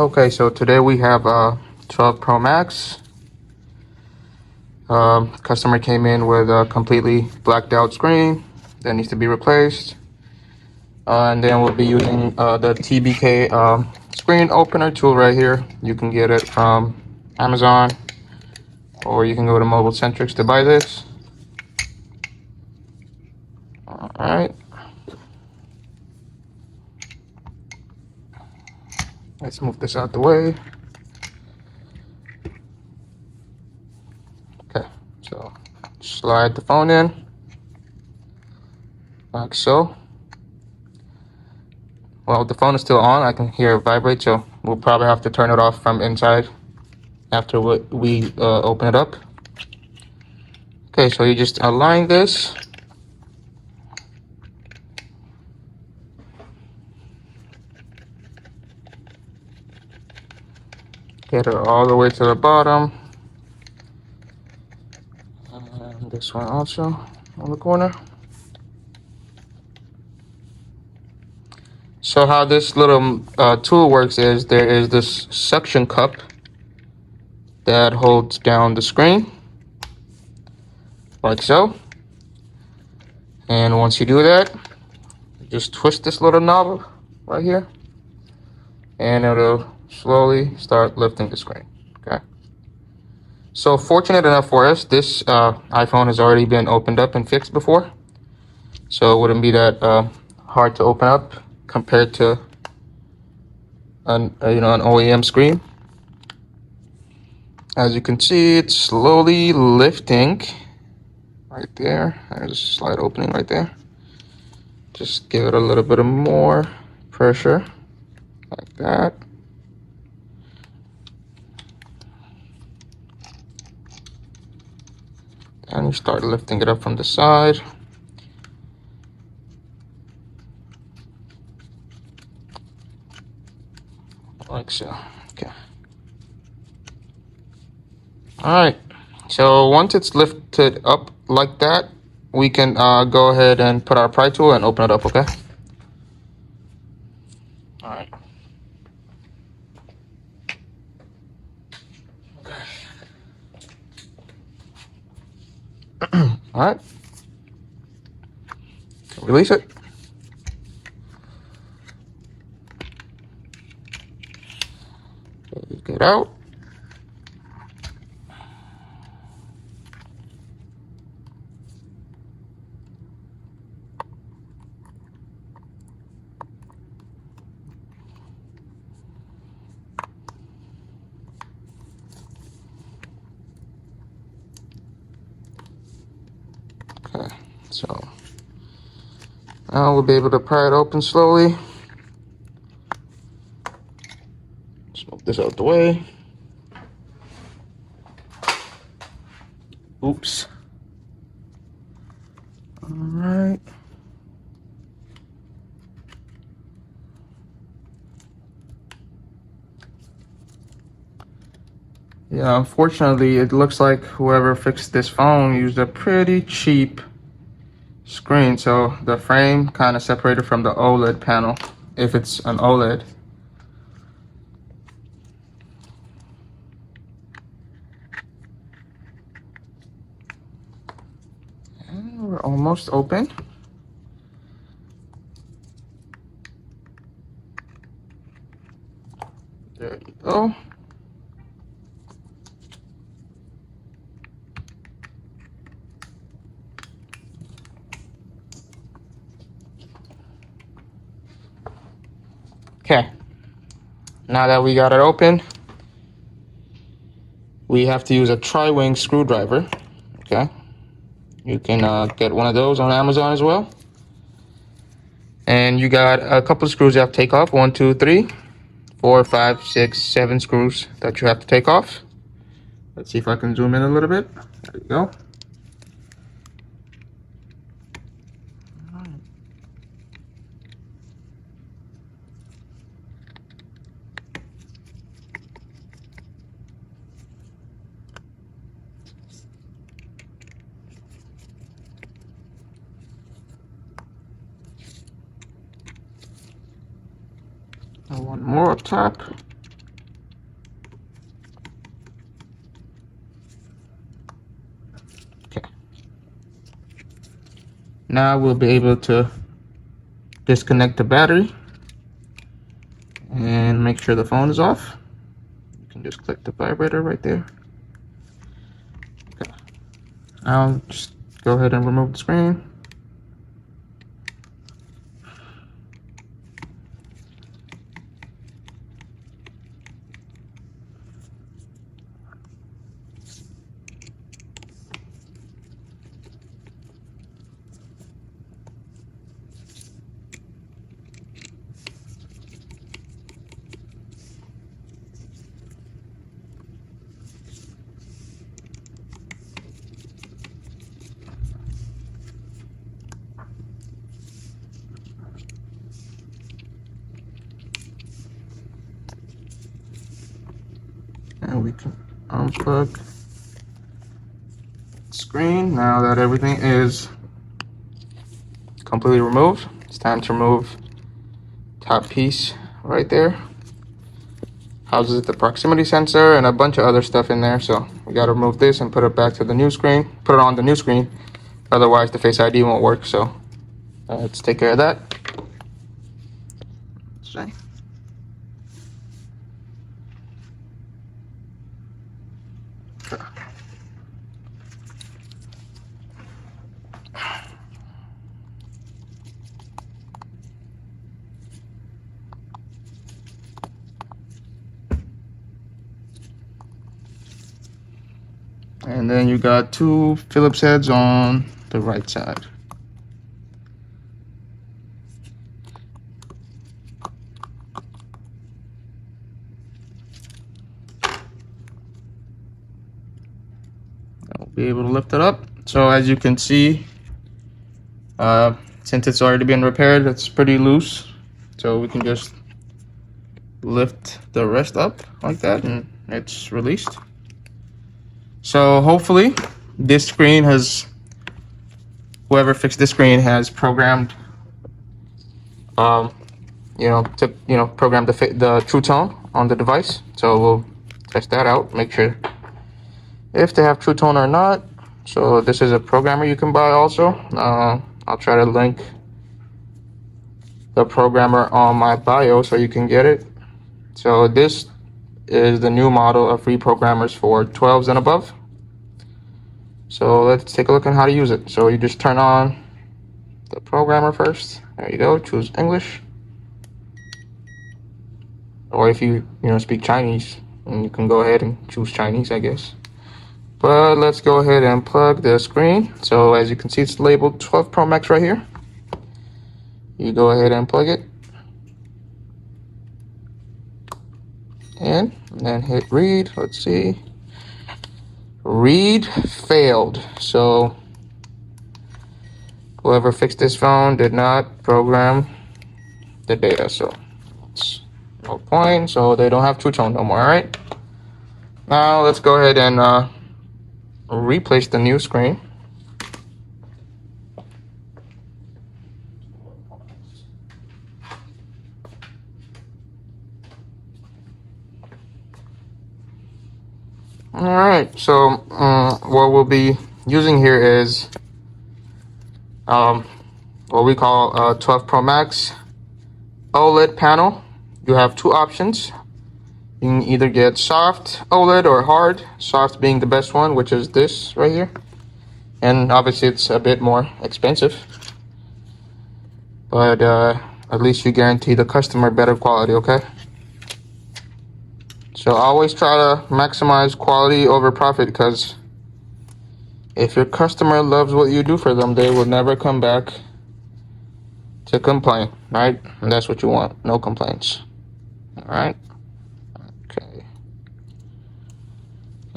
Okay, so today we have 12 Pro Max. Customer came in with a completely blacked out screen that needs to be replaced. And then we'll be using the TBK screen opener tool right here. You can get it from Amazon, or you can go to Mobile Centrics to buy this. All right. Let's move this out the way. Okay, so slide the phone in like so. Well, the phone is still on. I can hear it vibrate, so we'll probably have to turn it off from inside after we open it up. Okay, so you just align this. Get it all the way to the bottom. And this one also on the corner. So how this little tool works is there is this suction cup that holds down the screen, like so. And once you do that, just twist this little knob right here, and it'll slowly start lifting the screen. Okay. So fortunate enough for us, this iPhone has already been opened up and fixed before, so it wouldn't be that hard to open up compared to an OEM screen. As you can see, it's slowly lifting right there. There's a slight opening right there. Just give it a little bit of more pressure, like that. And you start lifting it up from the side. Like so. Okay. Alright. So once it's lifted up like that, we can go ahead and put our pry tool and open it up, okay? Alright. Okay. Alright. Release it. Get out. Okay, so now we'll be able to pry it open slowly. Just move this out the way. Oops. All right. Yeah, unfortunately, it looks like whoever fixed this phone used a pretty cheap screen, so the frame kind of separated from the OLED panel, if it's an OLED. And we're almost open. There you go. Okay, now that we got it open, we have to use a tri-wing screwdriver. Okay, you can get one of those on Amazon as well. And you got a couple of screws you have to take off. 1, 2, 3, 4, 5, 6, 7 screws that you have to take off. Let's see if I can zoom in a little bit. There you go. And one more up top. Now we'll be able to disconnect the battery and make sure the phone is off. You can just click the vibrator right there. Okay. Now just go ahead and remove the screen. And we can unplug the screen. Now that everything is completely removed, it's time to remove top piece right there. Houses the proximity sensor and a bunch of other stuff in there. So we got to remove this and put it back to the new screen. Put it on the new screen. Otherwise, the Face ID won't work. So let's take care of that. Let's see. And then you got two Phillips heads on the right side. I'll be able to lift it up. So as you can see, since it's already been repaired, it's pretty loose. So we can just lift the rest up like that and it's released. So hopefully this screen has, whoever fixed this screen has programmed, program the True Tone on the device. So we'll test that out, make sure if they have True Tone or not. So this is a programmer you can buy also. I'll try to link the programmer on my bio so you can get it. So this is the new model of free programmers for 12s and above. So let's take a look at how to use it. So you just turn on the programmer first. There you go. Choose English. Or if you speak Chinese, and you can go ahead and choose Chinese, I guess. But let's go ahead and plug the screen. So as you can see, it's labeled 12 Pro Max right here. You go ahead and plug it in, and then hit read. Let's see. Read failed. So whoever fixed this phone did not program the data. So it's no point. So they don't have True Tone no more. All right. Now let's go ahead and replace the new screen. All right, so what we'll be using here is what we call 12 Pro Max OLED panel. You have two options. You can either get soft OLED or hard, soft being the best one, which is this right here. And obviously it's a bit more expensive, but at least you guarantee the customer better quality, okay? So always try to maximize quality over profit, because if your customer loves what you do for them, they will never come back to complain, right? And that's what you want, no complaints. All right. Okay.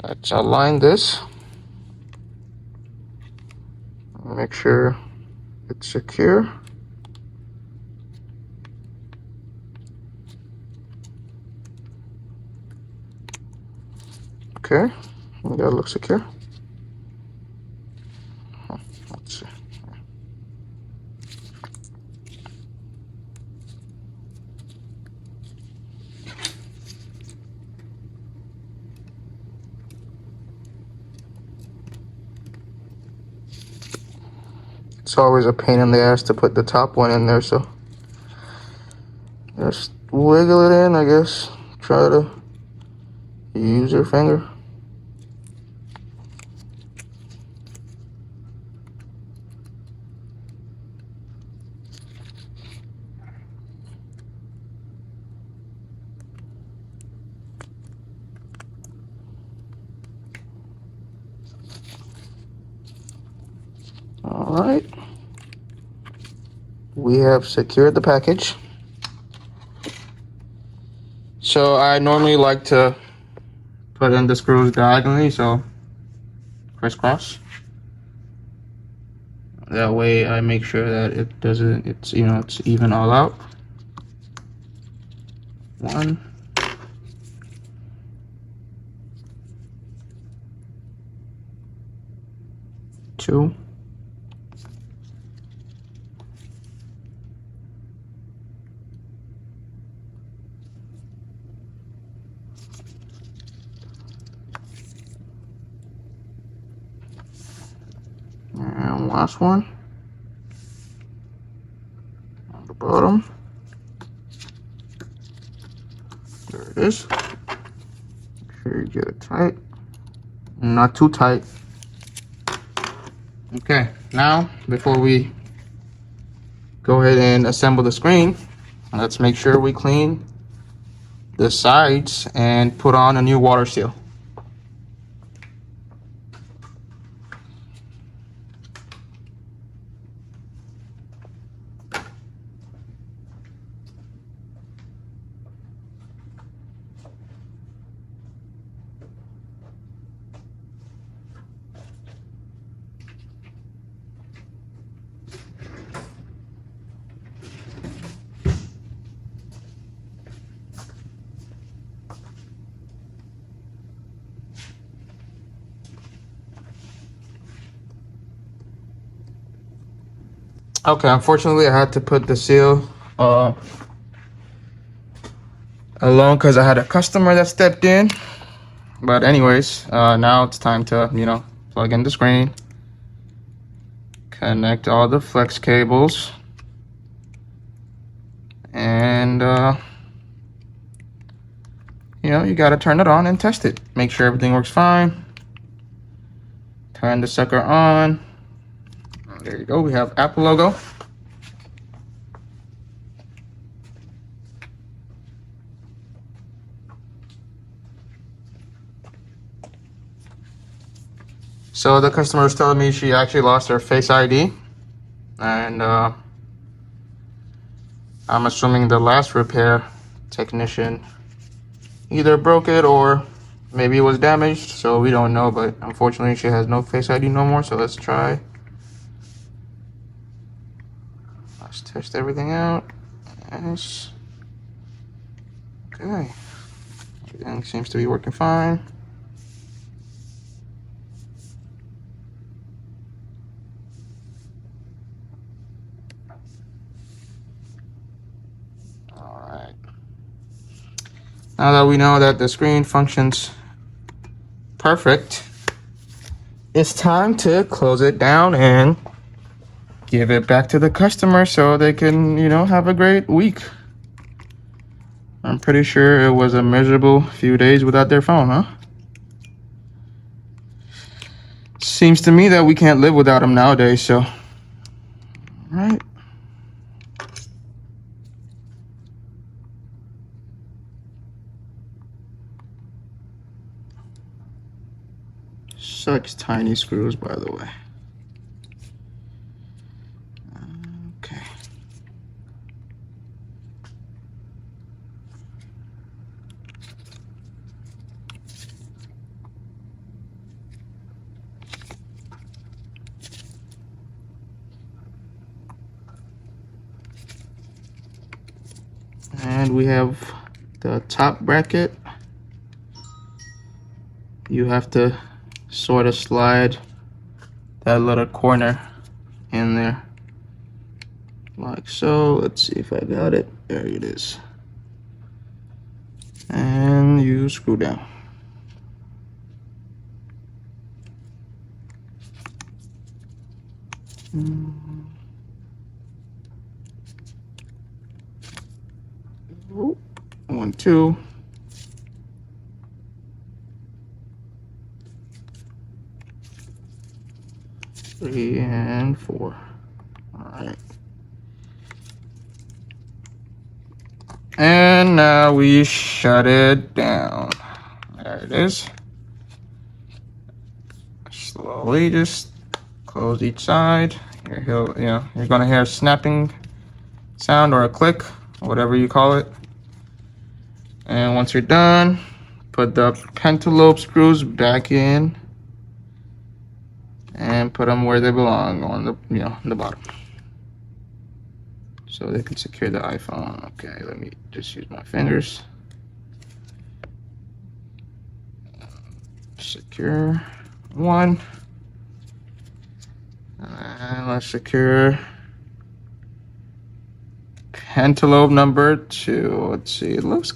Let's align this. Make sure it's secure. Okay, we gotta look secure. Let's see. It's always a pain in the ass to put the top one in there, so just wiggle it in, I guess. Try to use your finger. All right. We have secured the package. So I normally like to put in the screws diagonally, so crisscross. That way I make sure that it doesn't, it's even all out. 1, 2, and last one on the bottom. There it is. Make sure you get it tight, not too tight. Okay, now before we go ahead and assemble the screen, let's make sure we clean the sides and put on a new water seal. Okay, unfortunately I had to put the seal alone because I had a customer that stepped in. But anyways, now it's time to, plug in the screen, connect all the flex cables, and you gotta turn it on and test it. Make sure everything works fine. Turn the sucker on. There you go, we have Apple logo. So the customer was telling me she actually lost her Face ID, and I'm assuming the last repair technician either broke it or maybe it was damaged, so we don't know, but unfortunately she has no Face ID no more. So let's try. Let's test everything out. Yes. Okay. Everything seems to be working fine. Now that we know that the screen functions perfect, it's time to close it down and give it back to the customer so they can, have a great week. I'm pretty sure it was a miserable few days without their phone, huh? Seems to me that we can't live without them nowadays, so. All right. Such tiny screws, by the way. Okay. And we have the top bracket. You have to sort of slide that little corner in there like so. Let's see if I got it. There it is. And you screw down. Oh, 1, 2. Three and 4. All right. And now we shut it down. There it is. Slowly just close each side. You're gonna hear a snapping sound or a click, whatever you call it. And once you're done, put the pentalobe screws back in and put them where they belong on the bottom, so they can secure the iPhone. Okay, let me just use my fingers. Secure one, and let's secure pentalobe number 2. Let's see, it looks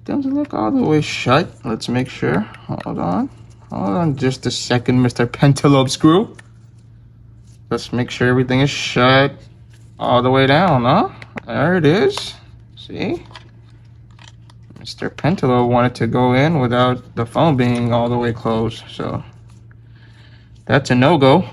doesn't look all the way shut. Let's make sure. Hold on just a second, Mr. Pentalobe screw. Let's make sure everything is shut all the way down, huh? There it is. See? Mr. Pentalobe wanted to go in without the phone being all the way closed, so that's a no-go.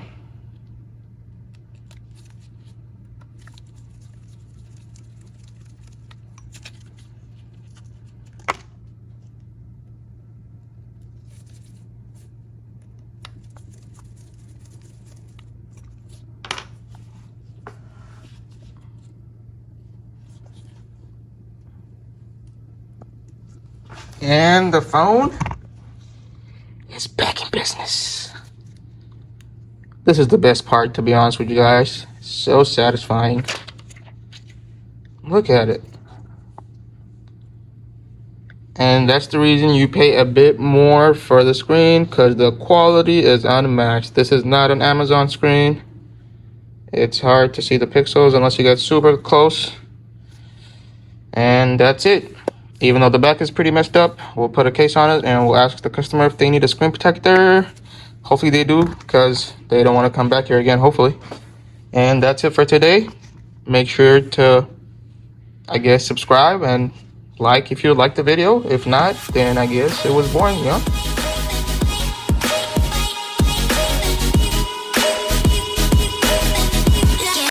And the phone is back in business. This is the best part, to be honest with you guys. So satisfying. Look at it. And that's the reason you pay a bit more for the screen, because the quality is unmatched. This is not an Amazon screen. It's hard to see the pixels unless you get super close. And that's it. Even though the back is pretty messed up, we'll put a case on it and we'll ask the customer if they need a screen protector. Hopefully they do, because they don't want to come back here again, hopefully. And that's it for today. Make sure to, subscribe and like if you like the video. If not, then I guess it was boring,